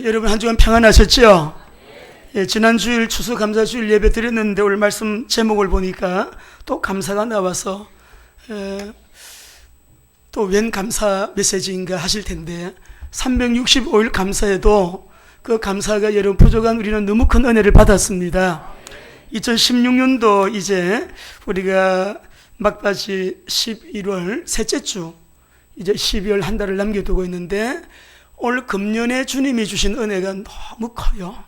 여러분 한 주간 평안하셨죠? 지난 주일 추수감사주일 예배 드렸는데 오늘 말씀 제목을 보니까 또 감사가 나와서 또 웬 감사 메시지인가 하실 텐데 365일 감사에도 그 감사가 여러분 부족한 우리는 너무 큰 은혜를 받았습니다. 2016년도 이제 우리가 막바지 11월 셋째 주, 이제 12월 한 달을 남겨두고 있는데 올 금년에 주님이 주신 은혜가 너무 커요.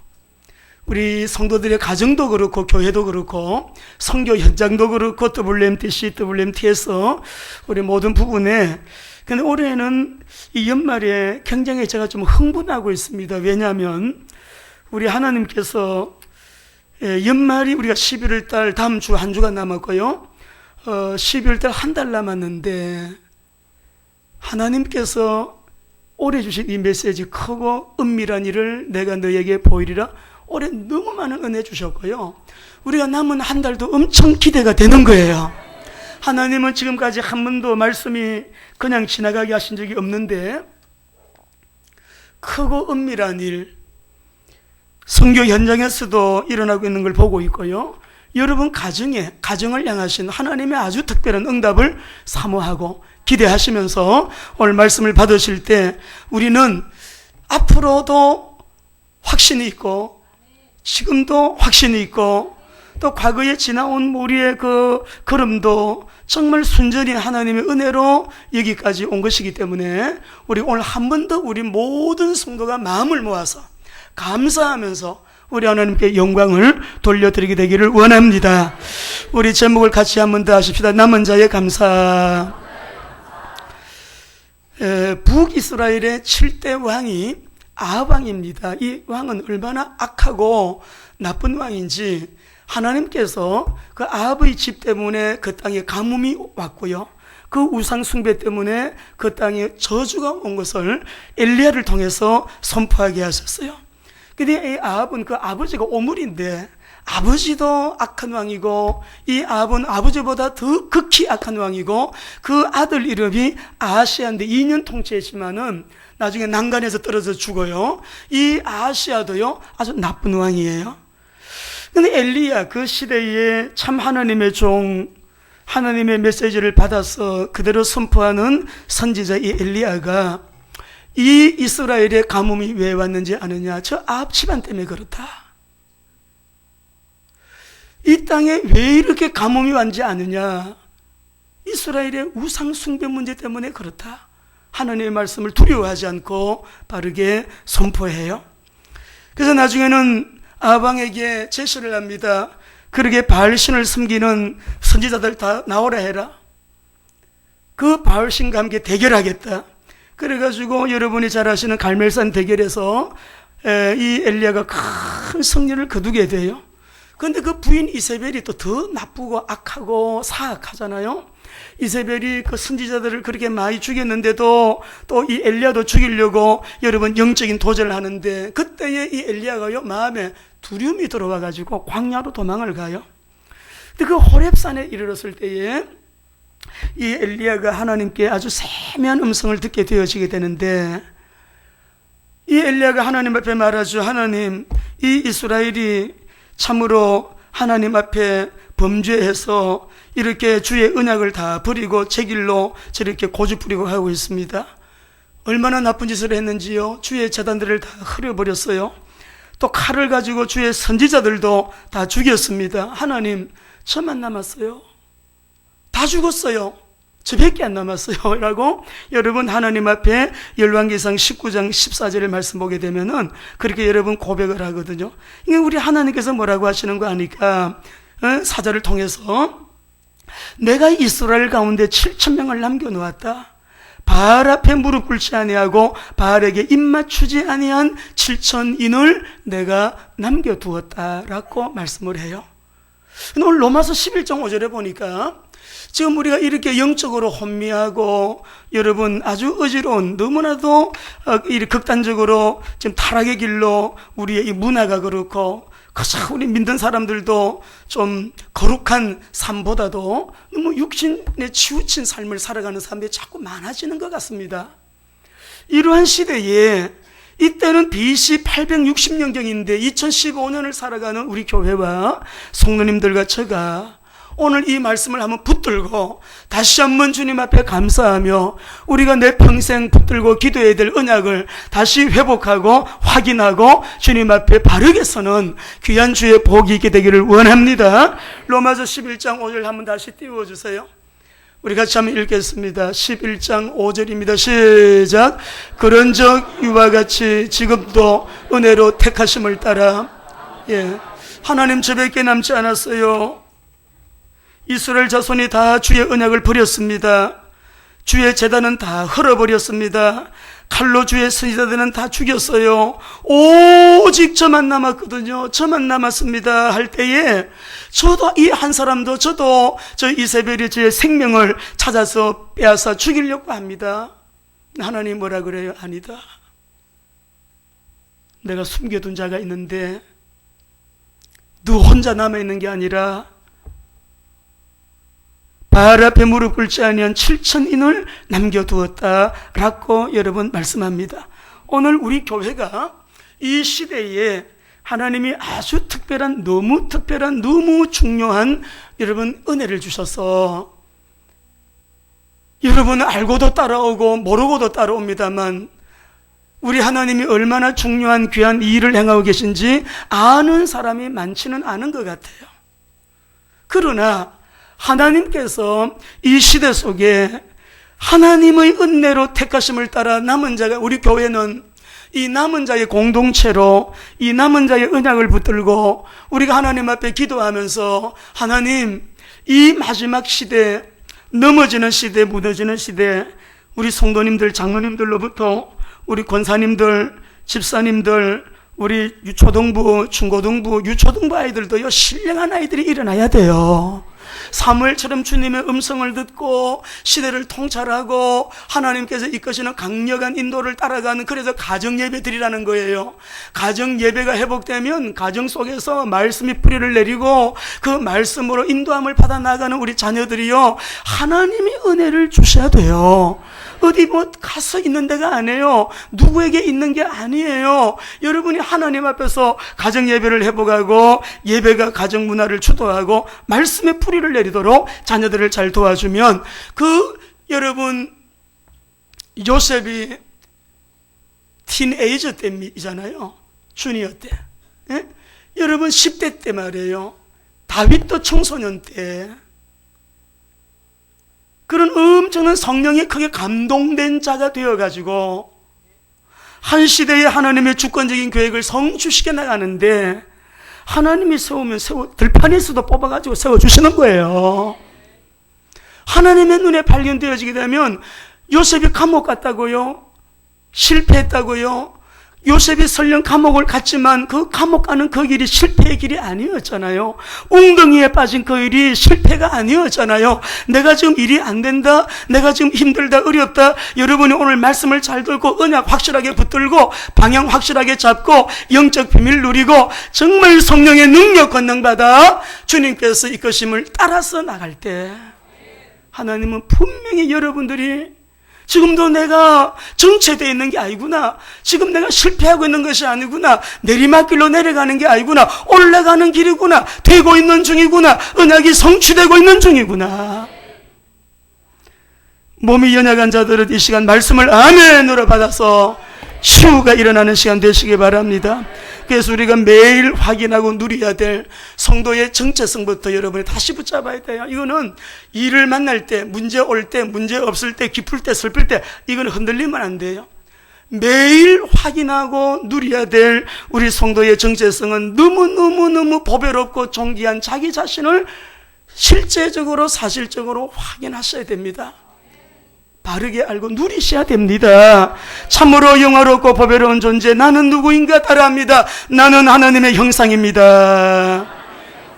우리 성도들의 가정도 그렇고 교회도 그렇고 선교 현장도 그렇고 WMTC, WMT에서 우리 모든 부분에, 근데 올해는 이 연말에 굉장히 제가 좀 흥분하고 있습니다. 왜냐하면 우리 하나님께서 연말이 우리가 11월 달 다음 주 한 주가 남았고요. 12월 달 한 달 남았는데 하나님께서 올해 주신 이 메시지 크고 은밀한 일을 내가 너에게 보이리라. 올해 너무 많은 은혜 주셨고요. 우리가 남은 한 달도 엄청 기대가 되는 거예요. 하나님은 지금까지 한 번도 말씀이 그냥 지나가게 하신 적이 없는데 크고 은밀한 일, 선교 현장에서도 일어나고 있는 걸 보고 있고요. 여러분 가정을 향하신 하나님의 아주 특별한 응답을 사모하고 기대하시면서 오늘 말씀을 받으실 때 우리는 앞으로도 확신이 있고 지금도 확신이 있고 또 과거에 지나온 우리의 그 걸음도 정말 순전히 하나님의 은혜로 여기까지 온 것이기 때문에 우리 오늘 한 번 더 우리 모든 성도가 마음을 모아서 감사하면서 우리 하나님께 영광을 돌려드리게 되기를 원합니다. 우리 제목을 같이 한 번 더 하십시다. 남은 자의 감사. 북이스라엘의 7대 왕이 아합 왕입니다. 이 왕은 얼마나 악하고 나쁜 왕인지 하나님께서 그 아합의 집 때문에 그 땅에 가뭄이 왔고요. 그 우상 숭배 때문에 그 땅에 저주가 온 것을 엘리야를 통해서 선포하게 하셨어요. 근데 이 아합은 그 아버지가 오물인데 아버지도 악한 왕이고 이 아합은 아버지보다 더 극히 악한 왕이고 그 아들 이름이 아하시아인데 2년 통치했지만은 나중에 난간에서 떨어져 죽어요. 이 아하시아도요 아주 나쁜 왕이에요. 근데 엘리야, 그 시대에 참 하나님의 종, 하나님의 메시지를 받아서 그대로 선포하는 선지자 이 엘리야가 이 이스라엘의 가뭄이 왜 왔는지 아느냐? 저 아합 집안 때문에 그렇다. 이 땅에 왜 이렇게 가뭄이 왔는지 아느냐? 이스라엘의 우상 숭배 문제 때문에 그렇다. 하나님의 말씀을 두려워하지 않고 바르게 선포해요. 그래서 나중에는 아합 왕에게 제시를 합니다. 그러게 바알신을 섬기는 선지자들 다 나오라 해라. 그 바알신과 함께 대결하겠다. 그래가지고 여러분이 잘 아시는 갈멜산 대결에서 이 엘리야가 큰 승리를 거두게 돼요. 그런데 그 부인 이세벨이 또 더 나쁘고 악하고 사악하잖아요. 이세벨이 그 선지자들을 그렇게 많이 죽였는데도 또 이 엘리야도 죽이려고 여러분 영적인 도전을 하는데 그때에 이 엘리야가요 마음에 두려움이 들어와 가지고 광야로 도망을 가요. 근데 그 호렙산에 이르렀을 때에 이 엘리야가 하나님께 아주 세미한 음성을 듣게 되어지게 되는데 이 엘리야가 하나님 앞에 말하죠. 하나님, 이 이스라엘이 참으로 하나님 앞에 범죄해서 이렇게 주의 언약을 다 버리고 제 길로 저렇게 고집부리고 하고 있습니다. 얼마나 나쁜 짓을 했는지요. 주의 제단들을 다 흐려버렸어요. 또 칼을 가지고 주의 선지자들도 다 죽였습니다. 하나님, 저만 남았어요. 다 죽었어요. 저밖에 안 남았어요. 라고 여러분 하나님 앞에 열왕기상 19장 14절의 말씀 보게 되면은 그렇게 여러분 고백을 하거든요. 이게 우리 하나님께서 뭐라고 하시는 거 아니까 사자를 통해서 내가 이스라엘 가운데 7,000명을 남겨놓았다. 바알 앞에 무릎 꿇지 아니하고 바알에게 입 맞추지 아니한 7,000인을 내가 남겨두었다라고 말씀을 해요. 오늘 로마서 11장 5절에 보니까 지금 우리가 이렇게 영적으로 혼미하고 여러분 아주 어지러운 너무나도 극단적으로 지금 타락의 길로 우리의 이 문화가 그렇고 그저 우리 믿는 사람들도 좀 거룩한 삶보다도 너무 육신에 치우친 삶을 살아가는 사람들이 자꾸 많아지는 것 같습니다. 이러한 시대에 이때는 BC 860년경인데 2015년을 살아가는 우리 교회와 성도님들과 제가 오늘 이 말씀을 한번 붙들고 다시 한번 주님 앞에 감사하며 우리가 내 평생 붙들고 기도해야 될 언약을 다시 회복하고 확인하고 주님 앞에 바르게 서는 귀한 주의 복이 있게 되기를 원합니다. 로마서 11장 5절 한번 다시 띄워주세요. 우리 같이 한번 읽겠습니다. 11장 5절입니다. 시작. 그런즉 이와 같이 지금도 은혜로 택하심을 따라 하나님 저밖에 남지 않았어요. 이스라엘 자손이 다 주의 언약을 버렸습니다. 주의 제단은 다 헐어버렸습니다. 칼로 주의 선지자들은 다 죽였어요. 오직 저만 남았거든요. 저만 남았습니다 할 때에 저도 이 한 사람도 저도 저 이세벨이 제 생명을 찾아서 빼앗아 죽이려고 합니다. 하나님 뭐라 그래요? 아니다. 내가 숨겨둔 자가 있는데 너 혼자 남아있는 게 아니라 바알 앞에 무릎 꿇지 아니한 7,000인을 남겨두었다라고 여러분 말씀합니다. 오늘 우리 교회가 이 시대에 하나님이 아주 특별한, 너무 중요한 여러분 은혜를 주셔서 여러분 알고도 따라오고 모르고도 따라옵니다만 우리 하나님이 얼마나 중요한 귀한 일을 행하고 계신지 아는 사람이 많지는 않은 것 같아요. 그러나 하나님께서 이 시대 속에 하나님의 은혜로 택하심을 따라 남은 자가, 우리 교회는 이 남은 자의 공동체로 이 남은 자의 언약을 붙들고 우리가 하나님 앞에 기도하면서 하나님, 이 마지막 시대, 넘어지는 시대, 무너지는 시대, 우리 성도님들, 장로님들로부터 우리 권사님들, 집사님들, 우리 초등부, 중고등부, 유초등부 아이들도요, 신령한 아이들이 일어나야 돼요. 사무엘처럼 주님의 음성을 듣고 시대를 통찰하고 하나님께서 이끄시는 강력한 인도를 따라가는, 그래서 가정예배 드리라는 거예요. 가정예배가 회복되면 가정 속에서 말씀이 뿌리를 내리고 그 말씀으로 인도함을 받아 나가는 우리 자녀들이요, 하나님이 은혜를 주셔야 돼요. 어디 뭐 가서 있는 데가 아니에요. 누구에게 있는 게 아니에요. 여러분이 하나님 앞에서 가정 예배를 회복하고 예배가 가정 문화를 주도하고 말씀의 뿌리를 내리도록 자녀들을 잘 도와주면, 그 여러분 요셉이 티네이저 때이잖아요. 주니어 때. 예? 여러분 10대 때 말이에요. 다윗도 청소년 때. 그런 엄청난 성령에 크게 감동된 자가 되어가지고 한 시대에 하나님의 주권적인 계획을 성취시켜 나가는데 하나님이 세우면 들판에서도 뽑아가지고 세워주시는 거예요. 하나님의 눈에 발견되어지게 되면 요셉이 감옥 갔다고요? 실패했다고요? 요셉이 설령 감옥을 갔지만 그 감옥 가는 그 길이 실패의 길이 아니었잖아요. 웅덩이에 빠진 그 일이 실패가 아니었잖아요. 내가 지금 일이 안 된다, 내가 지금 힘들다, 어렵다, 여러분이 오늘 말씀을 잘 듣고 언약 확실하게 붙들고 방향 확실하게 잡고 영적 비밀 누리고 정말 성령의 능력 권능받아 주님께서 이끄심을 따라서 나갈 때 하나님은 분명히 여러분들이 지금도 내가 정체되어 있는 게 아니구나, 지금 내가 실패하고 있는 것이 아니구나, 내리막길로 내려가는 게 아니구나, 올라가는 길이구나, 되고 있는 중이구나, 언약이 성취되고 있는 중이구나. 몸이 연약한 자들은 이 시간 말씀을 아멘으로 받아서 치유가 일어나는 시간 되시기 바랍니다. 그래서 우리가 매일 확인하고 누려야 될 성도의 정체성부터 여러분이 다시 붙잡아야 돼요. 이거는 일을 만날 때, 문제 올 때, 문제 없을 때, 기쁠 때, 슬플 때, 이건 흔들리면 안 돼요. 매일 확인하고 누려야 될 우리 성도의 정체성은 너무너무 보배롭고 존귀한 자기 자신을 실제적으로 사실적으로 확인하셔야 됩니다. 바르게 알고 누리셔야 됩니다. 참으로 영화롭고 보배로운 존재, 나는 누구인가 따라합니다. 나는 하나님의 형상입니다.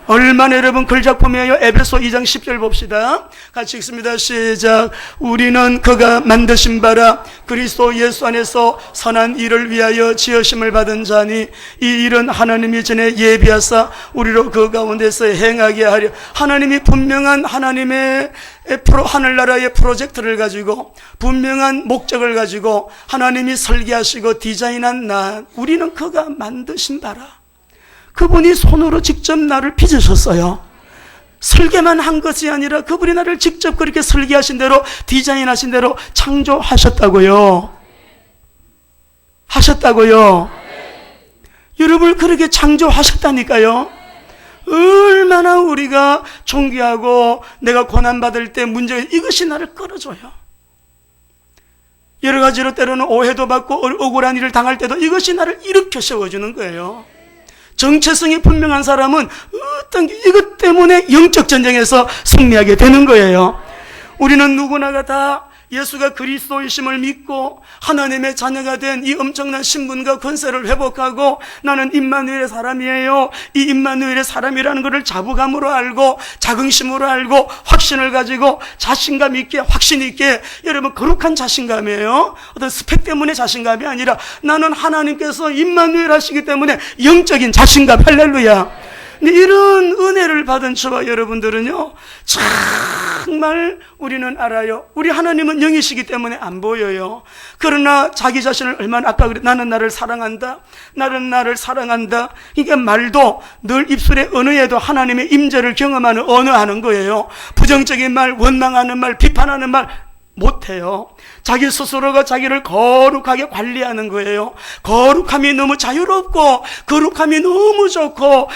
얼마나 여러분 글작품이에요. 에베소 2장 10절 봅시다. 같이 읽습니다. 시작. 우리는 그가 만드신 바라 그리스도 예수 안에서 선한 일을 위하여 지으심을 받은 자니 이 일은 하나님이 전에 예비하사 우리로 그 가운데서 행하게 하려. 하나님이 분명한 하나님의 하늘나라의 프로젝트를 가지고 분명한 목적을 가지고 하나님이 설계하시고 디자인한 나, 우리는 그가 만드신 바라. 그분이 손으로 직접 나를 빚으셨어요. 설계만 한 것이 아니라 그분이 나를 직접 그렇게 설계하신 대로 디자인하신 대로 창조하셨다고요. 하셨다고요. 여러분을 그렇게 창조하셨다니까요. 얼마나 우리가 존귀하고 내가 고난받을 때 문제가 이것이 나를 끌어줘요. 여러 가지로 때로는 오해도 받고 억울한 일을 당할 때도 이것이 나를 일으켜 세워주는 거예요. 정체성이 분명한 사람은 어떤 이것 때문에 영적 전쟁에서 승리하게 되는 거예요. 우리는 누구나가 다 예수가 그리스도이심을 믿고 하나님의 자녀가 된 이 엄청난 신분과 권세를 회복하고 나는 임마누엘의 사람이에요. 이 임마누엘의 사람이라는 것을 자부감으로 알고 자긍심으로 알고 확신을 가지고 자신감 있게 확신 있게, 여러분 거룩한 자신감이에요. 어떤 스펙 때문에 자신감이 아니라 나는 하나님께서 임마누엘 하시기 때문에 영적인 자신감. 할렐루야. 근데 이런 은혜를 받은 저와 여러분들은요, 정말 우리는 알아요. 우리 하나님은 영이시기 때문에 안 보여요. 그러나 자기 자신을 얼마나, 아까 그래, 나는 나를 사랑한다, 나는 나를 사랑한다, 이게 말도 늘 입술의 언어에도 하나님의 임재를 경험하는 언어하는 거예요. 부정적인 말, 원망하는 말, 비판하는 말 못해요. 자기 스스로가 자기를 거룩하게 관리하는 거예요. 거룩함이 너무 자유롭고 거룩함이 너무 좋고,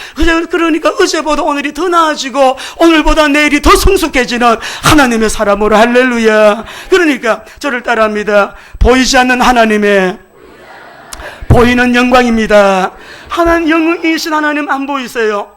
그러니까 어제보다 오늘이 더 나아지고 오늘보다 내일이 더 성숙해지는 하나님의 사람으로. 할렐루야. 그러니까 저를 따라합니다. 보이지 않는 하나님의 보이는 영광입니다. 영이신 하나님 안 보이세요?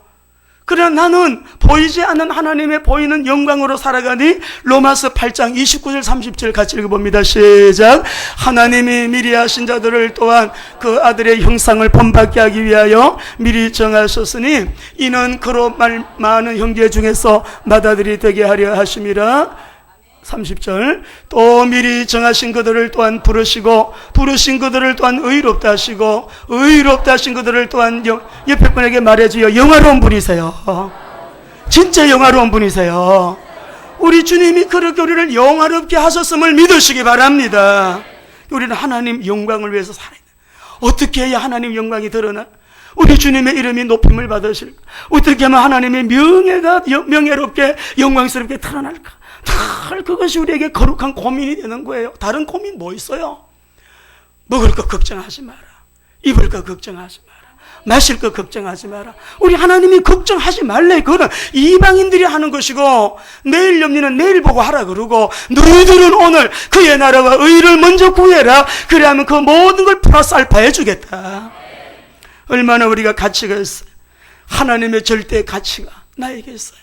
그러나 나는 보이지 않는 하나님의 보이는 영광으로 살아가니 로마서 8장 29절 30절 같이 읽어봅니다. 시작. 하나님이 미리 하신 자들을 또한 그 아들의 형상을 본받게 하기 위하여 미리 정하셨으니 이는 그로 많은 형제 중에서 맏아들이 되게 하려 하심이라. 30절. 또 미리 정하신 그들을 또한 부르시고 부르신 그들을 또한 의롭다 하시고 의롭다 하신 그들을 또한 옆에 분에게 말해줘요. 영화로운 분이세요. 진짜 영화로운 분이세요. 우리 주님이 그렇게 우리를 영화롭게 하셨음을 믿으시기 바랍니다. 우리는 하나님 영광을 위해서 살아야 돼요. 어떻게 해야 하나님 영광이 드러나? 우리 주님의 이름이 높임을 받으실까? 어떻게 하면 하나님의 명예가 명예롭게 영광스럽게 드러날까? 늘 그것이 우리에게 거룩한 고민이 되는 거예요. 다른 고민 뭐 있어요? 먹을 거 걱정하지 마라. 입을 거 걱정하지 마라. 마실 거 걱정하지 마라. 우리 하나님이 걱정하지 말래. 그거는 이방인들이 하는 것이고, 내일 염려는 내일 보고 하라 그러고, 너희들은 오늘 그의 나라와 의를 먼저 구해라. 그래야만 그 모든 걸 플러스 알파 해주겠다. 얼마나 우리가 가치가 있어요. 하나님의 절대 가치가 나에게 있어요.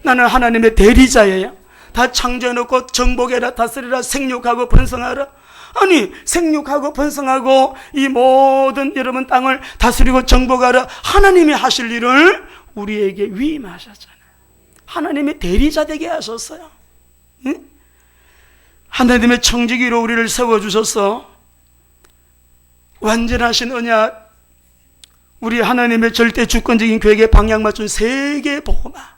나는 하나님의 대리자예요. 다 창조해놓고 정복해라, 다스리라, 생육하고 번성하라. 아니, 생육하고 번성하고 이 모든 여러분 땅을 다스리고 정복하라, 하나님이 하실 일을 우리에게 위임하셨잖아요. 하나님의 대리자 되게 하셨어요. 응? 하나님의 청지기로 우리를 세워주셔서 완전하신 언약, 우리 하나님의 절대 주권적인 계획에 방향 맞춘 세계 복음화,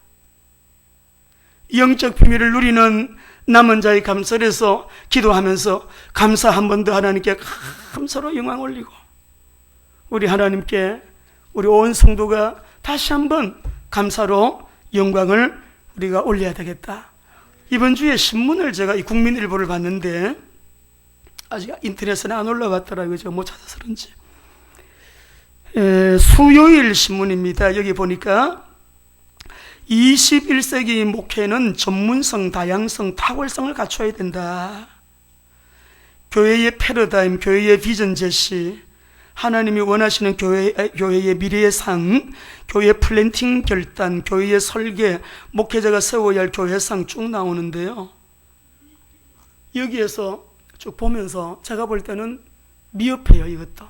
영적 비밀을 누리는 남은 자의 감설에서 기도하면서 감사 한 번 더 하나님께 감사로 영광 올리고, 우리 하나님께 우리 온 성도가 다시 한번 감사로 영광을 우리가 올려야 되겠다. 이번 주에 신문을 제가 이 국민일보를 봤는데 아직 인터넷에 안 올라왔더라고요. 제가 못 찾아서 그런지. 수요일 신문입니다. 여기 보니까 21세기 목회는 전문성, 다양성, 탁월성을 갖춰야 된다. 교회의 패러다임, 교회의 비전 제시, 하나님이 원하시는 교회의 미래의 상, 교회 플랜팅 결단, 교회의 설계, 목회자가 세워야 할 교회상 쭉 나오는데요. 여기에서 쭉 보면서 제가 볼 때는 미흡해요. 이것도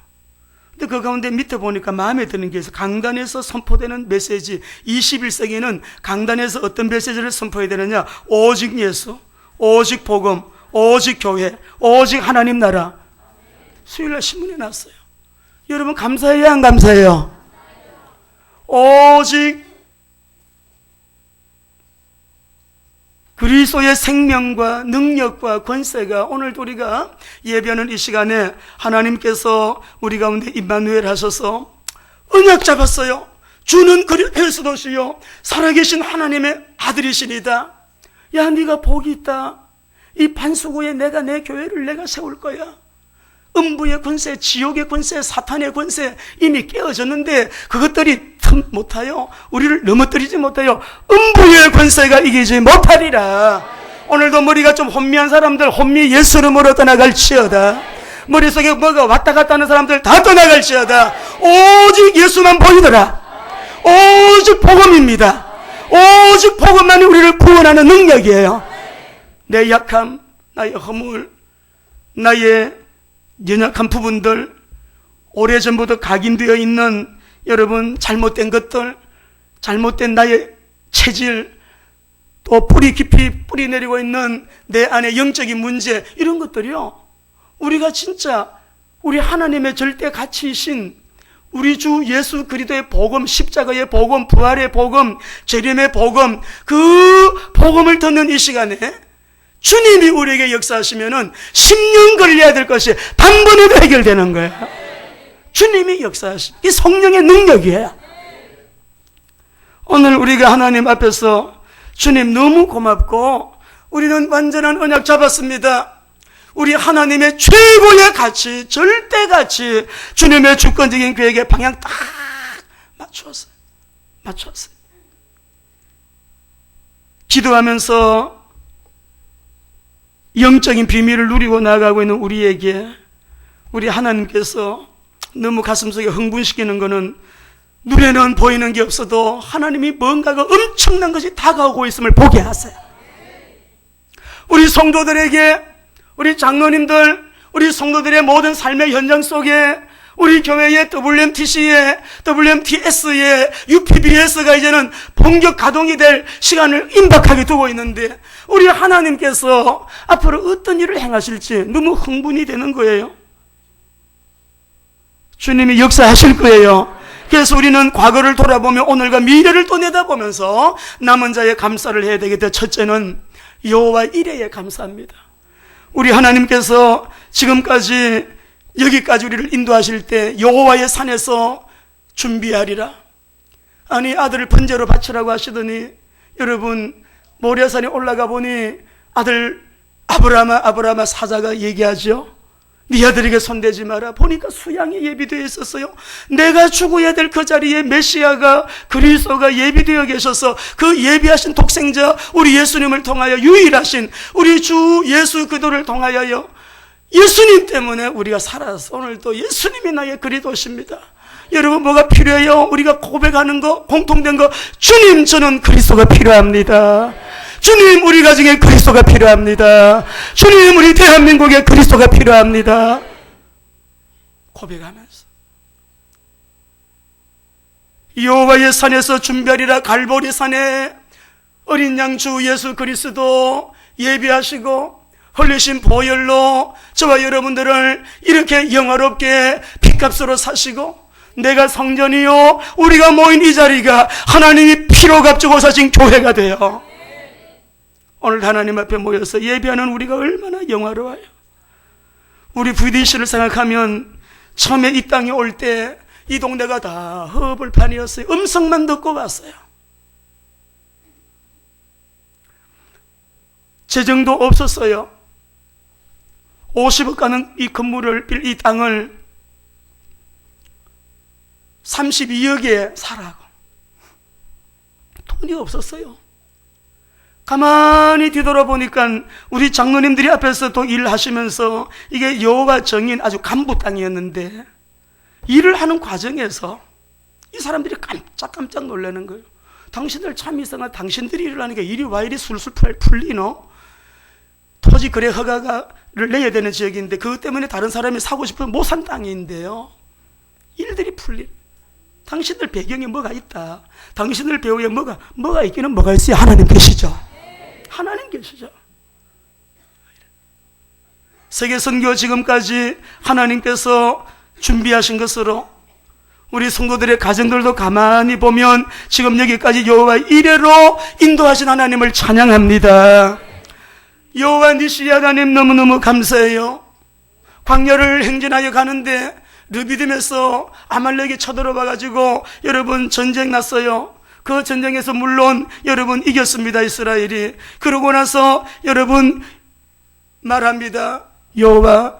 근데 그 가운데 밑에 보니까 마음에 드는 게 있어요. 강단에서 선포되는 메시지. 21세기는 강단에서 어떤 메시지를 선포해야 되느냐? 오직 예수, 오직 복음, 오직 교회, 오직 하나님 나라. 수요일날 신문에 났어요. 여러분 감사해요, 안 감사해요? 오직 그리스도의 생명과 능력과 권세가, 오늘도 우리가 예배하는 이 시간에 하나님께서 우리 가운데 임마누엘 하셔서 언약 잡았어요. 주는 그리스도시요 살아계신 하나님의 아들이시니다. 야, 네가 복이 있다. 이 반수구에 내가 내 교회를 내가 세울 거야. 음부의 권세, 지옥의 권세, 사탄의 권세 이미 깨어졌는데 그것들이 틈 못하여 우리를 넘어뜨리지 못하여 음부의 권세가 이기지 못하리라. 오늘도 머리가 좀 혼미한 사람들 혼미 예수 이름으로 떠나갈지어다. 머릿속에 뭐가 왔다 갔다 하는 사람들 다 떠나갈지어다. 오직 예수만 보이더라. 오직 복음입니다. 오직 복음만이 우리를 구원하는 능력이에요. 내 약함, 나의 허물, 나의 연약한 부분들, 오래전부터 각인되어 있는 여러분 잘못된 것들, 잘못된 나의 체질, 또 뿌리 깊이 뿌리 내리고 있는 내 안의 영적인 문제, 이런 것들이요, 우리가 진짜 우리 하나님의 절대 가치이신 우리 주 예수 그리스도의 복음, 십자가의 복음, 부활의 복음, 재림의 복음, 그 복음을 듣는 이 시간에 주님이 우리에게 역사하시면은 10년 걸려야 될 것이 단번에도 해결되는 거예요. 주님이 역사하신 이 성령의 능력이에요. 오늘 우리가 하나님 앞에서 주님 너무 고맙고 우리는 완전한 언약 잡았습니다. 우리 하나님의 최고의 가치, 절대 가치, 주님의 주권적인 계획에 방향 딱 맞추었어요. 기도하면서 영적인 비밀을 누리고 나아가고 있는 우리에게 우리 하나님께서 너무 가슴속에 흥분시키는 것은 눈에는 보이는 게 없어도 하나님이 뭔가가 엄청난 것이 다가오고 있음을 보게 하세요. 우리 성도들에게, 우리 장로님들, 우리 성도들의 모든 삶의 현장 속에 우리 교회의 WMTC에, WMTS에, UPBS가 이제는 본격 가동이 될 시간을 임박하게 두고 있는데 우리 하나님께서 앞으로 어떤 일을 행하실지 너무 흥분이 되는 거예요. 주님이 역사하실 거예요. 그래서 우리는 과거를 돌아보며 오늘과 미래를 또 내다보면서 남은 자의 감사를 해야 되겠다. 첫째는 여호와 이레에 감사합니다. 우리 하나님께서 지금까지 여기까지 우리를 인도하실 때 여호와의 산에서 준비하리라. 아니, 아들을 번제로 바치라고 하시더니 여러분 모리아산에 올라가 보니 아들 아브라함아 사자가 얘기하죠. 네 아들에게 손대지 마라. 보니까 수양이 예비되어 있었어요. 내가 죽어야 될 그 자리에 메시아가, 그리스도가 예비되어 계셔서 그 예비하신 독생자 우리 예수님을 통하여, 유일하신 우리 주 예수 그리스도를 통하여 예수님 때문에 우리가 살아서 오늘도 예수님이 나의 그리스도십니다. 여러분 뭐가 필요해요? 우리가 고백하는 거, 공통된 거, 주님 저는 그리스도가 필요합니다. 주님 우리 가정에 그리스도가 필요합니다. 주님 우리 대한민국에 그리스도가 필요합니다. 고백하면서 여호와의 산에서 준비하리라. 갈보리 산에 어린 양 주 예수 그리스도 예비하시고 흘리신 보혈로 저와 여러분들을 이렇게 영화롭게 핏값으로 사시고, 내가 성전이요 우리가 모인 이 자리가 하나님이 피로 값주고 사신 교회가 돼요. 오늘 하나님 앞에 모여서 예배하는 우리가 얼마나 영화로워요. 우리 VDC를 생각하면 처음에 이 땅에 올 때 이 동네가 다 허벌판이었어요. 음성만 듣고 왔어요. 재정도 없었어요. 50억 가는 이 건물을 빌 이 땅을 32억에 사라고. 돈이 없었어요. 가만히 뒤돌아보니까 우리 장로님들이 앞에서 또 일하시면서 이게 여호와 정인 아주 간부 땅이었는데 일을 하는 과정에서 이 사람들이 깜짝 놀라는 거예요. 당신들 참 이상하다. 당신들이 일을 하니까 일이 와 이리 술술 풀리노? 토지 거래 허가를 내야 되는 지역인데 그것 때문에 다른 사람이 사고 싶으면 못 산 땅인데요. 일들이 풀린. 당신들 배경에 뭐가 있다. 당신들 배후에 뭐가 있기는 뭐가 있어요. 하나님 계시죠. 하나님 계시죠. 세계 선교 지금까지 하나님께서 준비하신 것으로 우리 성도들의 가정들도 가만히 보면 지금 여기까지 여호와 이레로 인도하신 하나님을 찬양합니다. 여호와 니시 하나님 너무너무 감사해요. 광야를 행진하여 가는데 르비딤에서 아말렉이 쳐들어와 가지고 여러분 전쟁 났어요. 그 전쟁에서 물론 여러분 이겼습니다. 이스라엘이. 그러고 나서 여러분 말합니다. 여호와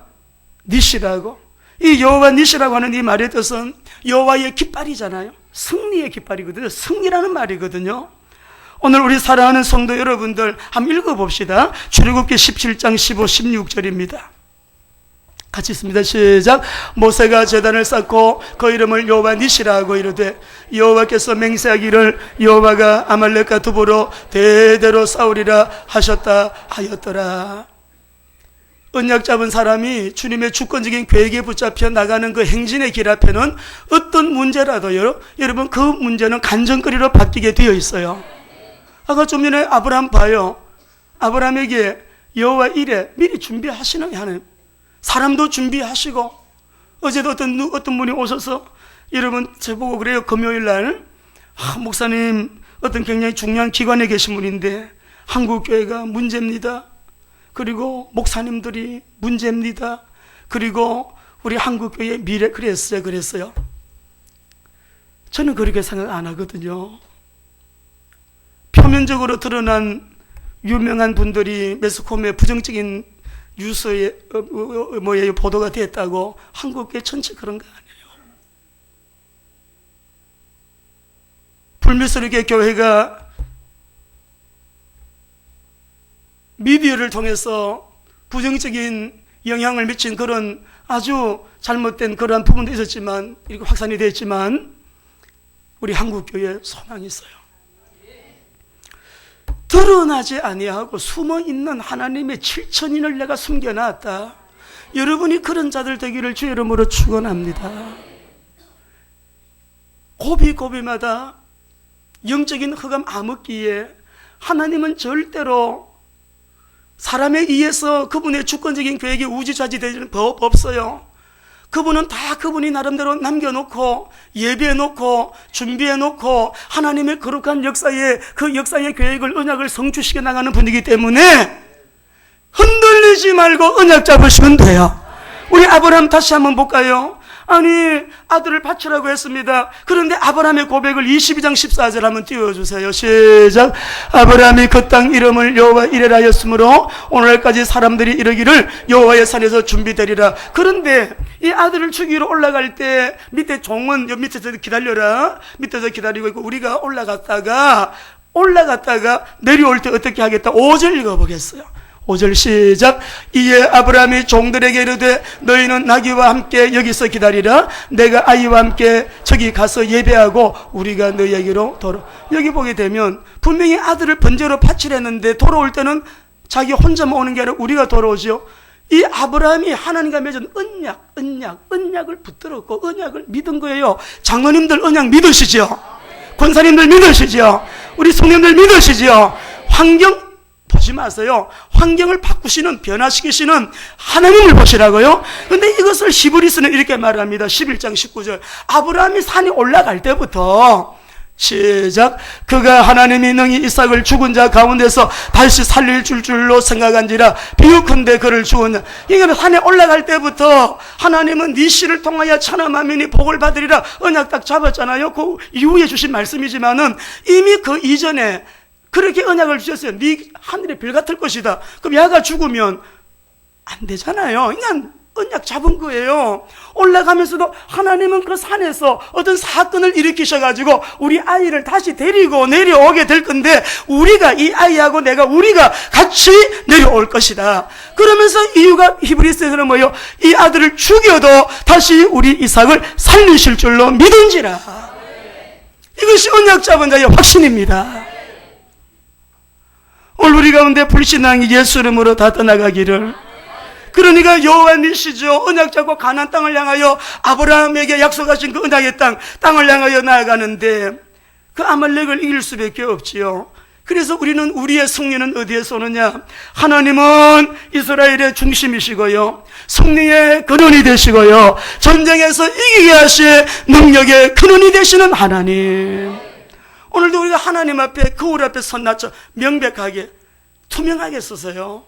니시라고. 이 여호와 니시라고 하는 이 말의 뜻은 여호와의 깃발이잖아요. 승리의 깃발이거든요. 승리라는 말이거든요. 오늘 우리 사랑하는 성도 여러분들 한번 읽어봅시다. 출애굽기 17장 15, 16절입니다. 같이 있습니다. 시작. 모세가 제단을 쌓고 그 이름을 여호와 니시라고 이르되 여호와께서 맹세하기를 여호와가 아말렉과 두보로 대대로 싸우리라 하셨다 하였더라. 언약 잡은 사람이 주님의 주권적인 계획에 붙잡혀 나가는 그 행진의 길 앞에는 어떤 문제라도요, 여러분 그 문제는 간증거리로 바뀌게 되어 있어요. 아까 좀 전에 아브라함 봐요. 아브라함에게 여호와 이래 미리 준비하시는 하나님. 사람도 준비하시고, 어제도 어떤 분이 오셔서 여러분 저보고 그래요. 금요일날 목사님 어떤 굉장히 중요한 기관에 계신 분인데 한국교회가 문제입니다. 그리고 목사님들이 문제입니다. 그리고 우리 한국교회의 미래 그랬어요. 저는 그렇게 생각 안 하거든요. 표면적으로 드러난 유명한 분들이 매스컴에 부정적인 뉴스에 보도가 됐다고 한국교회 전체 그런 거 아니에요. 불미스럽게 교회가 미디어를 통해서 부정적인 영향을 미친 그런 아주 잘못된 그러한 부분도 있었지만, 이렇게 확산이 됐지만 우리 한국교회에 소망이 있어요. 드러나지 아니하고 숨어있는 하나님의 7천인을 내가 숨겨놨다. 여러분이 그런 자들 되기를 주의 이름으로 축원합니다. 고비고비마다 영적인 흑암 암흑기에 하나님은 절대로 사람에 의해서 그분의 주권적인 계획이 우지좌지되는 법 없어요. 그분은 다 그분이 나름대로 남겨놓고 예비해놓고 준비해놓고 하나님의 거룩한 역사에 그 역사의 계획을 언약을 성취시켜 나가는 분이기 때문에 흔들리지 말고 언약 잡으시면 돼요. 우리 아브라함 다시 한번 볼까요? 아니 아들을 바치라고 했습니다. 그런데 아브라함의 고백을 22장 14절 한번 띄워주세요. 시작. 아브라함이 그 땅 이름을 여호와 이레라 하였으므로 오늘까지 사람들이 이르기를 여호와의 산에서 준비되리라. 그런데 이 아들을 죽이러 올라갈 때 밑에 종은 밑에서 기다려라, 밑에서 기다리고 있고, 우리가 올라갔다가 내려올 때 어떻게 하겠다. 5절 읽어보겠어요. 5절 시작. 이에 아브라함이 종들에게 이르되 너희는 나귀와 함께 여기서 기다리라. 내가 아이와 함께 저기 가서 예배하고 우리가 너희에게로 돌아. 여기 보게 되면 분명히 아들을 번제로 바치랬는데 돌아올 때는 자기 혼자만 오는 게 아니라 우리가 돌아오죠. 이 아브라함이 하나님과 맺은 언약을 붙들었고 언약을 믿은 거예요. 장로님들 언약 믿으시죠? 권사님들 믿으시죠? 우리 성령들 믿으시죠? 환경 보지 마세요. 환경을 바꾸시는, 변화시키시는 하나님을 보시라고요. 그런데 이것을 히브리서는 이렇게 말합니다. 11장 19절. 아브라함이 산에 올라갈 때부터 시작. 그가 하나님이 능히 이삭을 죽은 자 가운데서 다시 살릴 줄로 생각한지라 비유컨대 그를 죽었냐. 이게 산에 올라갈 때부터 하나님은 네 씨를 통하여 천하 만민이 복을 받으리라 언약 딱 잡았잖아요. 그 이후에 주신 말씀이지만은 이미 그 이전에 그렇게 언약을 주셨어요. 네 하늘의 별 같을 것이다. 그럼 야가 죽으면 안 되잖아요. 그냥 언약 잡은 거예요. 올라가면서도 하나님은 그 산에서 어떤 사건을 일으키셔가지고 우리 아이를 다시 데리고 내려오게 될 건데, 우리가 이 아이하고 우리가 같이 내려올 것이다. 그러면서 이유가 히브리서에서는 뭐예요? 이 아들을 죽여도 다시 우리 이삭을 살리실 줄로 믿은지라. 이것이 언약 잡은 자의 확신입니다. 오늘 우리 가운데 불신앙이 예수 이름으로 다 떠나가기를, 그러니까 여호와니시죠. 언약 잡고 가나안 땅을 향하여 아브라함에게 약속하신 그 언약의 땅을 향하여 나아가는데 그 아말렉을 이길 수밖에 없지요. 그래서 우리는 우리의 승리는 어디에서 오느냐? 하나님은 이스라엘의 중심이시고요, 승리의 근원이 되시고요, 전쟁에서 이기게 하실 능력의 근원이 되시는 하나님. 오늘도 우리가 하나님 앞에, 거울 앞에 선나쳐 명백하게 투명하게 서서요,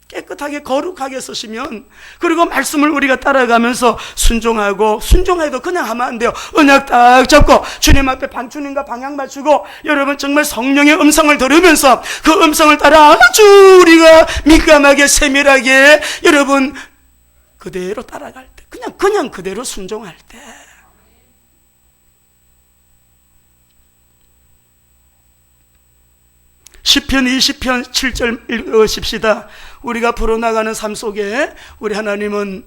깨끗하게 거룩하게 서시면, 그리고 말씀을 우리가 따라가면서 순종해도 그냥 하면 안 돼요. 언약 딱 잡고 주님 앞에 주님과 방향 맞추고 여러분 정말 성령의 음성을 들으면서 그 음성을 따라 아주 우리가 민감하게 세밀하게 여러분 그대로 따라갈 때, 그냥 그대로 순종할 때, 시편 20편 7절 읽으십시다. 우리가 불어나가는 삶 속에 우리 하나님은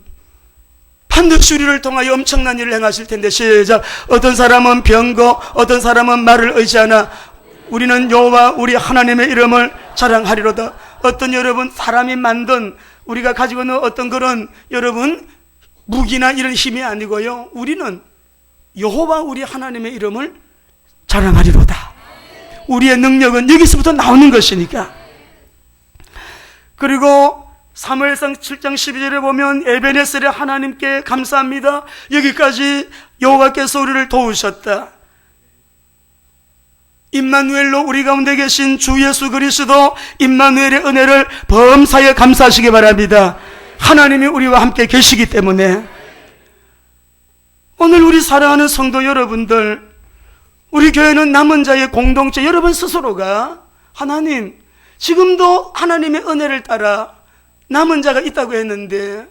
반드시 우리를 통하여 엄청난 일을 행하실 텐데, 시작. 어떤 사람은 병거, 어떤 사람은 말을 의지하나 우리는 여호와 우리 하나님의 이름을 자랑하리로다. 어떤 여러분 사람이 만든 우리가 가지고 있는 어떤 그런 여러분 무기나 이런 힘이 아니고요, 우리는 여호와 우리 하나님의 이름을 자랑하리로다. 우리의 능력은 여기서부터 나오는 것이니까. 그리고 사무엘상 7장 12절에 보면 에베네셀의 하나님께 감사합니다. 여기까지 여호와께서 우리를 도우셨다. 임마누엘로 우리 가운데 계신 주 예수 그리스도 임마누엘의 은혜를 범사에 감사하시기 바랍니다. 하나님이 우리와 함께 계시기 때문에. 오늘 우리 사랑하는 성도 여러분들, 우리 교회는 남은 자의 공동체, 여러분 스스로가 하나님, 지금도 하나님의 은혜를 따라 남은 자가 있다고 했는데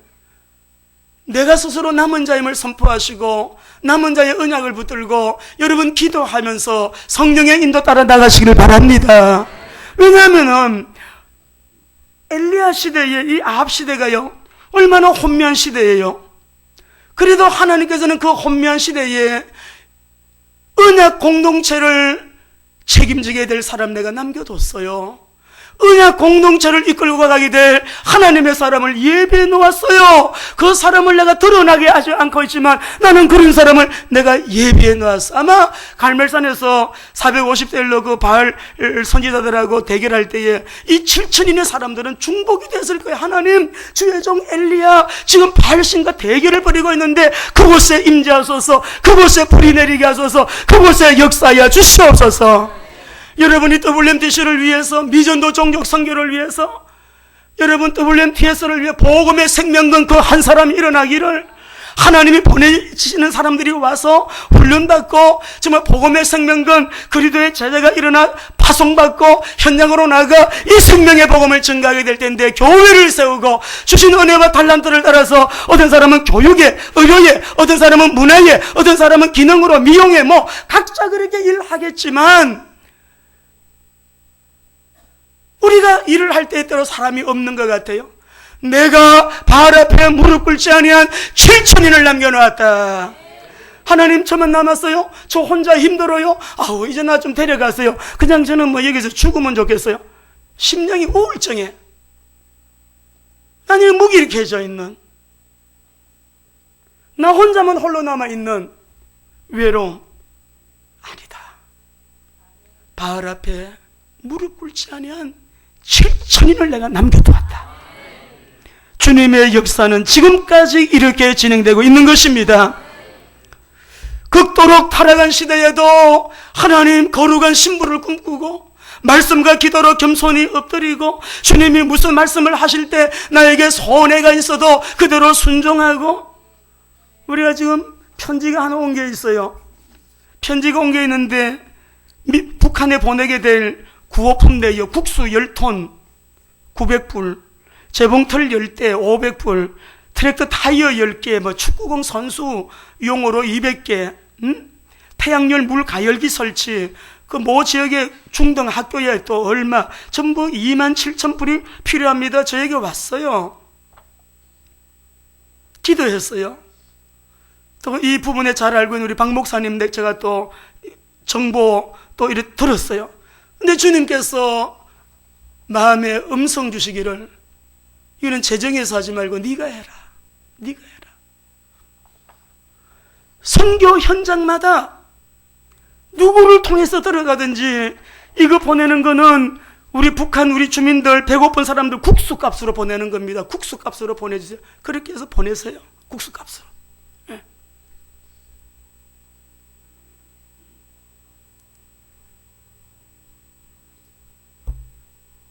내가 스스로 남은 자임을 선포하시고 남은 자의 언약을 붙들고 여러분 기도하면서 성령의 인도 따라 나가시기를 바랍니다. 왜냐하면 엘리야 시대에 이 아합 시대가요, 얼마나 혼미한 시대예요. 그래도 하나님께서는 그 혼미한 시대에 언약 공동체를 책임지게 될 사람 내가 남겨뒀어요. 언약 공동체를 이끌고 가게 될 하나님의 사람을 예배해 놓았어요. 그 사람을 내가 드러나게 하지 않고 있지만 나는 그런 사람을 내가 예배해 놓았어. 아마 갈멜산에서 450대 1로 그 바알 선지자들하고 대결할 때에 이 7천인의 사람들은 중복이 됐을 거예요. 하나님, 주의 종 엘리야 지금 바알 신과 대결을 벌이고 있는데 그곳에 임재하소서, 그곳에 불이 내리게 하소서, 그곳에 역사하여 주시옵소서. 여러분이 WMTC를 위해서, 미전도 종족 선교를 위해서, 여러분 WMTS를 위해 복음의 생명건 그 한 사람이 일어나기를, 하나님이 보내시는 사람들이 와서 훈련받고 정말 복음의 생명건 그리스도의 제자가 일어나 파송받고 현장으로 나가 이 생명의 복음을 증가하게 될 텐데, 교회를 세우고 주신 은혜와 달란트를 따라서 어떤 사람은 교육에, 의료에, 어떤 사람은 문화에, 어떤 사람은 기능으로, 미용에, 각자 그렇게 일하겠지만 우리가 일을 할 때에 따라 사람이 없는 것 같아요. 내가 바알 앞에 무릎 꿇지 아니한 7천인을 남겨놓았다. 하나님, 저만 남았어요? 저 혼자 힘들어요? 아우, 이제 나 좀 데려가세요. 그냥 저는 여기서 죽으면 좋겠어요. 심령이 우울증에, 아니 무기력해져 있는, 나 혼자만 홀로 남아있는 외로움. 아니다. 바알 앞에 무릎 꿇지 아니한 7천인을 내가 남겨두었다. 주님의 역사는 지금까지 이렇게 진행되고 있는 것입니다. 극도록 타락한 시대에도 하나님 거룩한 신부를 꿈꾸고 말씀과 기도로 겸손히 엎드리고 주님이 무슨 말씀을 하실 때 나에게 손해가 있어도 그대로 순종하고, 우리가 지금 편지가 하나 온 게 있어요. 편지가 온 게 있는데 북한에 보내게 될 구호품대요. 국수 10톤 900불, 재봉틀 10대 500불, 트랙터 타이어 10개, 축구공 선수 용어로 200개, 태양열 물 가열기 설치, 그 모 지역의 중등 학교에 또 얼마, 전부 27,000불이 필요합니다. 저에게 왔어요. 기도했어요. 또 이 부분에 잘 알고 있는 우리 박 목사님 제가 또 정보 또 이렇게 들었어요. 근데 주님께서 마음에 음성 주시기를, 이거는 재정에서 하지 말고 네가 해라. 네가 해라. 선교 현장마다 누구를 통해서 들어가든지 이거 보내는 거는 우리 북한 우리 주민들 배고픈 사람들 국수값으로 보내는 겁니다. 국수값으로 보내주세요. 그렇게 해서 보내세요. 국수값으로. 예.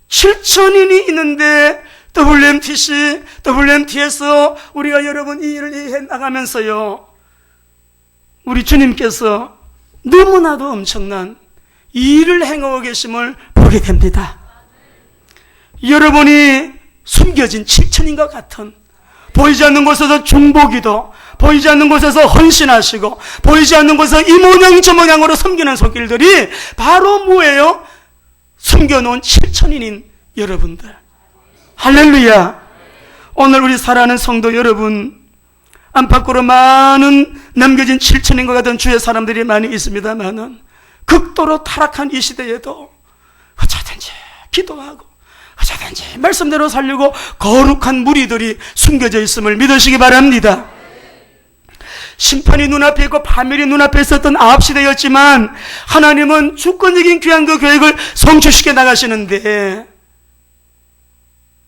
7천인이 있는데 WMT에서 우리가 여러분 이 일을 해 나가면서요, 우리 주님께서 너무나도 엄청난 이 일을 행하고 계심을 보게 됩니다. 여러분이 숨겨진 7천인과 같은 보이지 않는 곳에서 중보기도, 보이지 않는 곳에서 헌신하시고, 보이지 않는 곳에서 이 모양 저 모양으로 섬기는 손길들이 바로 뭐예요? 숨겨놓은 7천인인 여러분들. 할렐루야. 오늘 우리 사랑하는 성도 여러분, 안팎으로 많은 남겨진 7천인과 같은 주의 사람들이 많이 있습니다만은 극도로 타락한 이 시대에도 어쩌든지 기도하고 어쩌든지 말씀대로 살려고 거룩한 무리들이 숨겨져 있음을 믿으시기 바랍니다. 심판이 눈앞에 있고 파멸이 눈앞에 있었던 아합시대였지만 하나님은 주권적인 귀한 그 계획을 성취시켜 나가시는데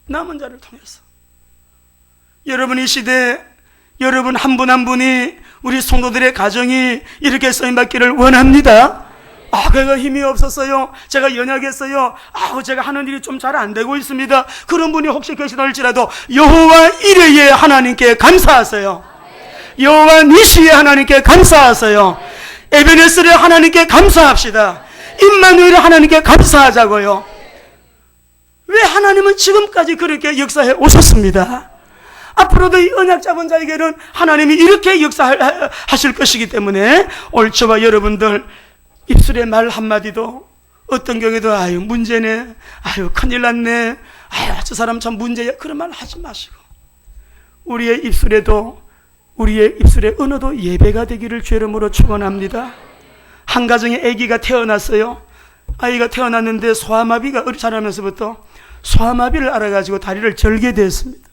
남은 자를 통해서 여러분 이 시대 여러분 한 분 한 분이 우리 성도들의 가정이 이렇게 쓰임받기를 원합니다. 그가 힘이 없었어요. 제가 연약했어요. 제가 하는 일이 좀 잘 안 되고 있습니다. 그런 분이 혹시 계시다 할지라도 여호와 이레의 하나님께 감사하세요. 여호와 니시의 하나님께 감사하세요. 에베네스의 하나님께 감사합시다. 임마누엘의 하나님께 감사하자고요. 왜 하나님은 지금까지 그렇게 역사해 오셨습니다. 앞으로도 이 언약 잡은 자에게는 하나님이 이렇게 역사하실 것이기 때문에 오늘 저와 여러분들 입술의 말 한마디도 어떤 경우에도 문제네, 큰일 났네, 저 사람 참 문제야, 그런 말 하지 마시고 우리의 입술의 언어도 예배가 되기를 주의 이름으로 축원합니다. 한 가정에 아기가 태어났어요. 아이가 태어났는데 소아마비가 자라면서부터 소아마비를 알아가지고 다리를 절게 됐습니다.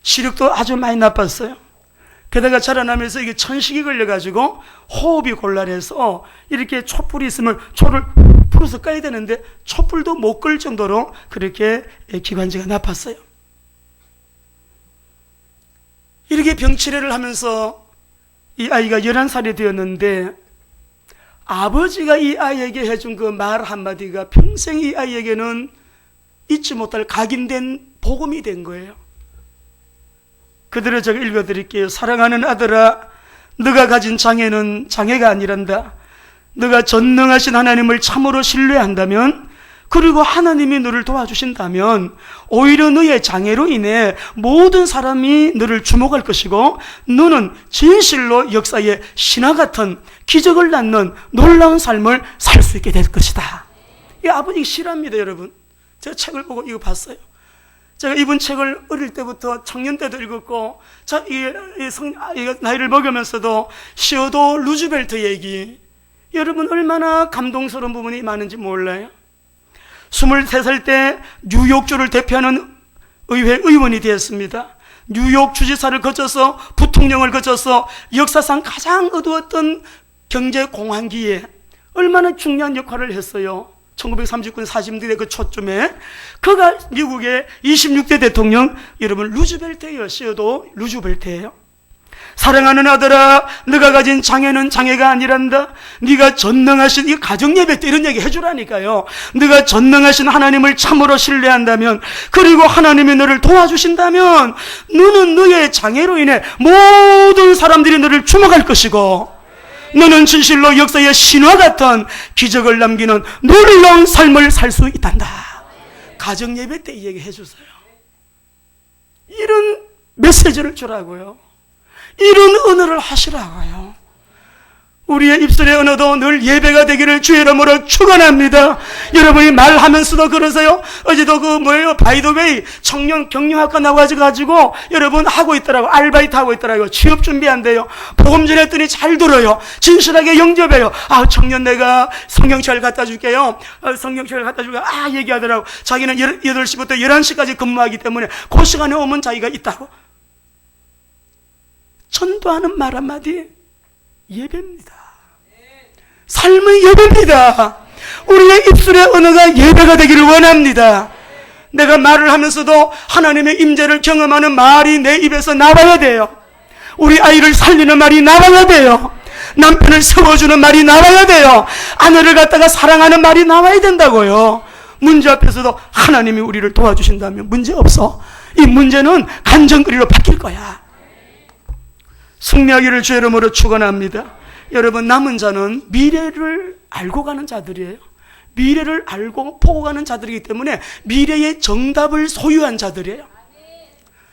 시력도 아주 많이 나빴어요. 게다가 자라나면서 이게 천식이 걸려가지고 호흡이 곤란해서 이렇게 촛불이 있으면 초를 풀어서 까야 되는데 촛불도 못 끌 정도로 그렇게 기관지가 나빴어요. 이렇게 병치레를 하면서 이 아이가 11살이 되었는데 아버지가 이 아이에게 해준 그 말 한마디가 평생 이 아이에게는 잊지 못할 각인된 복음이 된 거예요. 그대로 제가 읽어드릴게요. 사랑하는 아들아, 네가 가진 장애는 장애가 아니란다. 네가 전능하신 하나님을 참으로 신뢰한다면, 그리고 하나님이 너를 도와주신다면 오히려 너의 장애로 인해 모든 사람이 너를 주목할 것이고 너는 진실로 역사의 신화 같은 기적을 낳는 놀라운 삶을 살 수 있게 될 것이다. 이 아버지 실화입니다. 여러분, 제가 책을 보고 이거 봤어요. 제가 이분 책을 어릴 때부터 청년 때도 읽었고, 나이를 먹으면서도 시어도 루즈벨트 얘기, 여러분 얼마나 감동스러운 부분이 많은지 몰라요. 23살 때 뉴욕주를 대표하는 의회 의원이 되었습니다. 뉴욕 주지사를 거쳐서 부통령을 거쳐서 역사상 가장 어두웠던 경제 공황기에 얼마나 중요한 역할을 했어요. 1939년 40년대 그 초쯤에 그가 미국의 26대 대통령, 여러분 루즈벨트예요. 시어도 루즈벨트예요. 사랑하는 아들아, 네가 가진 장애는 장애가 아니란다. 네가 전능하신, 이 가정예배 때 이런 얘기 해주라니까요. 네가 전능하신 하나님을 참으로 신뢰한다면, 그리고 하나님이 너를 도와주신다면 너는 너의 장애로 인해 모든 사람들이 너를 주목할 것이고 너는 진실로 역사의 신화 같은 기적을 남기는 놀라운 삶을 살 수 있단다. 가정예배 때 이 얘기 해주세요. 이런 메시지를 주라고요. 이런 언어를 하시라고요. 우리의 입술의 언어도 늘 예배가 되기를 주의 이름으로 축원합니다. 여러분이 말하면서도 그러세요. 어제도 바이더웨이 청년 경영학과 나와가지고 여러분 하고 있더라고. 아르바이트 하고 있더라고. 취업 준비한대요. 복음 전했더니 잘 들어요. 진실하게 영접해요. 청년 내가 성경책을 갖다 줄게요. 성경책을 갖다 줄게요. 얘기하더라고. 자기는 8시부터 11시까지 근무하기 때문에 그 시간에 오면 자기가 있다고. 전도하는 말 한마디 예배입니다. 삶의 예배입니다. 우리의 입술의 언어가 예배가 되기를 원합니다. 내가 말을 하면서도 하나님의 임재를 경험하는 말이 내 입에서 나와야 돼요. 우리 아이를 살리는 말이 나와야 돼요. 남편을 세워주는 말이 나와야 돼요. 아내를 갖다가 사랑하는 말이 나와야 된다고요. 문제 앞에서도 하나님이 우리를 도와주신다면 문제 없어. 이 문제는 간정거리로 바뀔 거야. 승리하기를 주의 이름으로 축원합니다. 여러분, 남은 자는 미래를 알고 가는 자들이에요. 미래를 알고 보고 가는 자들이기 때문에 미래의 정답을 소유한 자들이에요.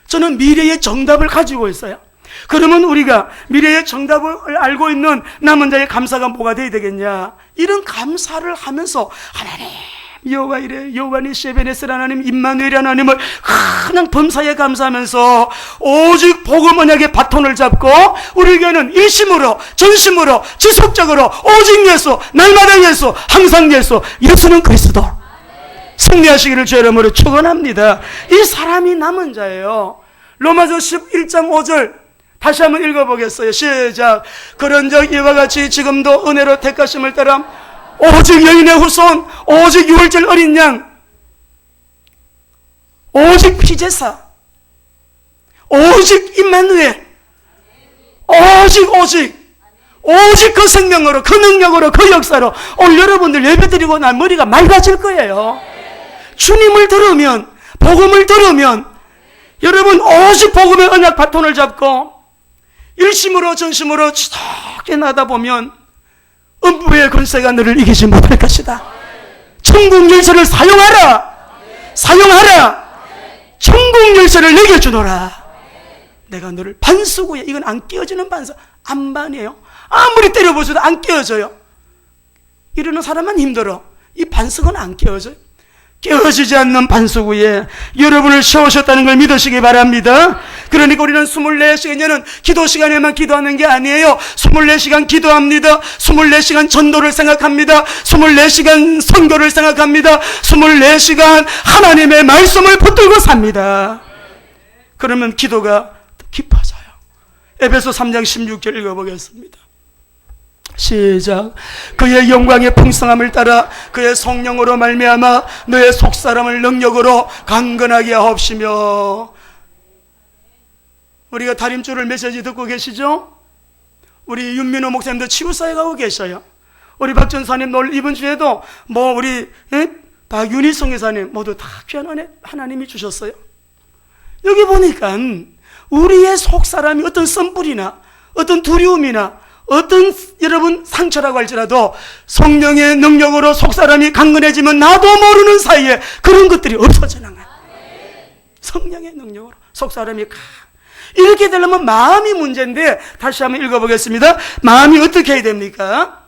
저는 미래의 정답을 가지고 있어요. 그러면 우리가 미래의 정답을 알고 있는 남은 자의 감사가 뭐가 돼야 되겠냐? 이런 감사를 하면서 하나님 여호와 이래 여호와 니시 에베네셀 하나님 임마누엘 하나님을 그냥 범사에 감사하면서 오직 복음 언약의 바톤을 잡고 우리에게는 일심으로 전심으로 지속적으로 오직 예수, 날마다 예수, 항상 예수, 예수는 그리스도. 승리하시기를 주의 이름으로 축원합니다. 이 사람이 남은 자예요. 로마서 11장 5절 다시 한번 읽어보겠어요. 시작. 그런즉 이와 같이 지금도 은혜로 택하심을 따라 오직 여인의 후손, 오직 유월절 어린 양, 오직 피제사, 오직 임마누엘, 오직 그 생명으로, 그 능력으로, 그 역사로 오늘 여러분들 예배드리고 난 머리가 맑아질 거예요. 주님을 들으면, 복음을 들으면 여러분 오직 복음의 언약 바톤을 잡고 일심으로 전심으로 지독게 나다 보면 음부의 권세가 너를 이기지 못할 것이다. 천국 열쇠를 사용하라. 천국 열쇠를 내게 주노라. 내가 너를 반수구에, 이건 안 끼어지는 반수, 안반이에요. 아무리 때려보셔도 안 끼어져요. 이러는 사람만 힘들어. 이 반석은 안 끼어져요. 깨어지지 않는 반석 위에 여러분을 세우셨다는 걸 믿으시기 바랍니다. 그러니까 우리는 24시간에는 기도 시간에만 기도하는 게 아니에요. 24시간 기도합니다. 24시간 전도를 생각합니다. 24시간 선교를 생각합니다. 24시간 하나님의 말씀을 붙들고 삽니다. 그러면 기도가 더 깊어져요. 에베소 3장 16절 읽어보겠습니다. 시작. 그의 영광의 풍성함을 따라 그의 성령으로 말미암아 너의 속사람을 능력으로 강건하게 하옵시며. 우리가 다림줄을 메시지 듣고 계시죠? 우리 윤민호 목사님도 치유사에 가고 계셔요. 우리 박전사님 이번 주에도 우리 박윤희 성교사님 모두 다 귀한 은혜 하나님이 주셨어요. 여기 보니까 우리의 속사람이 어떤 썸불이나 어떤 두려움이나 어떤 여러분 상처라고 할지라도 성령의 능력으로 속사람이 강건해지면 나도 모르는 사이에 그런 것들이 없어지는 거야. 성령의 능력으로 속사람이 이렇게 되려면 마음이 문제인데 다시 한번 읽어보겠습니다. 마음이 어떻게 해야 됩니까?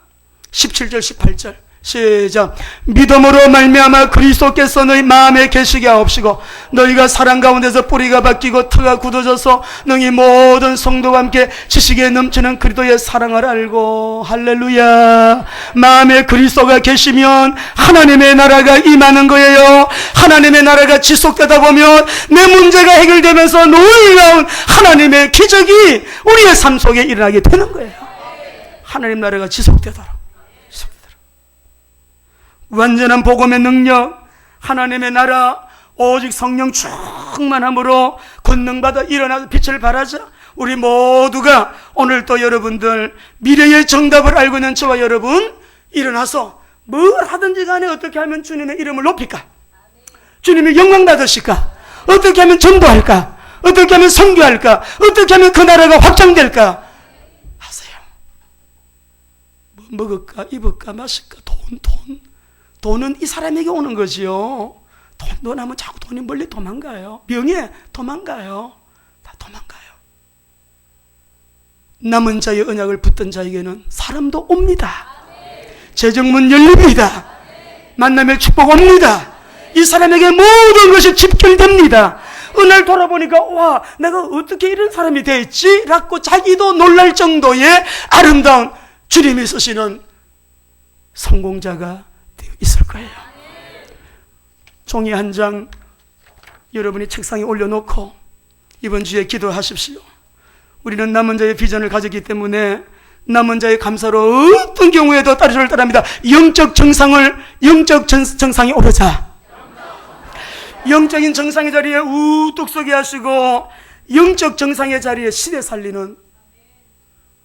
17절 18절 시작. 믿음으로 말미암아 그리스도께서 너희 마음에 계시게 하옵시고 너희가 사랑 가운데서 뿌리가 바뀌고 터가 굳어져서 너희 모든 성도와 함께 지식에 넘치는 그리스도의 사랑을 알고. 할렐루야. 마음에 그리스도가 계시면 하나님의 나라가 임하는 거예요. 하나님의 나라가 지속되다 보면 내 문제가 해결되면서 놀라운 하나님의 기적이 우리의 삶 속에 일어나게 되는 거예요. 하나님 나라가 지속되도록. 완전한 복음의 능력, 하나님의 나라, 오직 성령 충만함으로 권능받아 일어나서 빛을 발하자. 우리 모두가 오늘 또 여러분들 미래의 정답을 알고 있는 저와 여러분 일어나서 뭘 하든지 간에 어떻게 하면 주님의 이름을 높일까? 주님의 영광 받으실까? 어떻게 하면 전도할까? 어떻게 하면 선교할까? 어떻게 하면 그 나라가 확장될까? 하세요. 뭐 먹을까? 입을까? 마실까? 돈은 이 사람에게 오는 거지요. 돈도 나면 자꾸 돈이 멀리 도망가요. 명예 도망가요. 다 도망가요. 남은 자의 언약을 붙든 자에게는 사람도 옵니다. 재정문 열립니다. 만남의 축복 옵니다. 이 사람에게 모든 것이 집결됩니다. 어느 날 돌아보니까 와, 내가 어떻게 이런 사람이 됐지? 라고 자기도 놀랄 정도의 아름다운 주님이 쓰시는 성공자가 되어 있을 거예요. 종이 한 장 여러분이 책상에 올려놓고 이번 주에 기도하십시오. 우리는 남은 자의 비전을 가졌기 때문에 남은 자의 감사로 어떤 경우에도 따르를 따릅니다. 영적 정상에 오르자. 영적인 정상의 자리에 우뚝 서게 하시고 영적 정상의 자리에 시대 살리는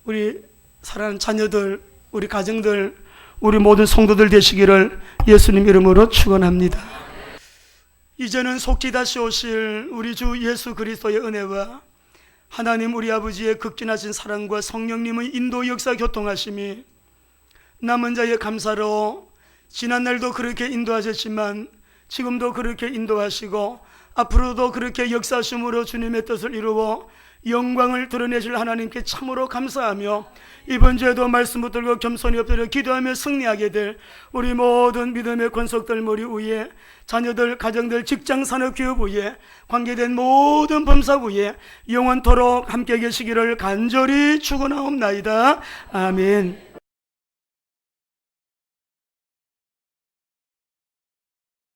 우리 사랑하는 자녀들, 우리 가정들, 우리 모든 성도들 되시기를 예수님 이름으로 축원합니다. 이제는 속히 다시 오실 우리 주 예수 그리스도의 은혜와 하나님 우리 아버지의 극진하신 사랑과 성령님의 인도 역사 교통하심이 남은 자의 감사로 지난날도 그렇게 인도하셨지만 지금도 그렇게 인도하시고 앞으로도 그렇게 역사하심으로 주님의 뜻을 이루어 영광을 드러내실 하나님께 참으로 감사하며 이번 주에도 말씀 붙들고 겸손히 엎드려 기도하며 승리하게 될 우리 모든 믿음의 권속들 머리 위에 자녀들, 가정들, 직장, 산업, 기업 위에 관계된 모든 범사 위에 영원토록 함께 계시기를 간절히 축원하옵나이다. 아멘.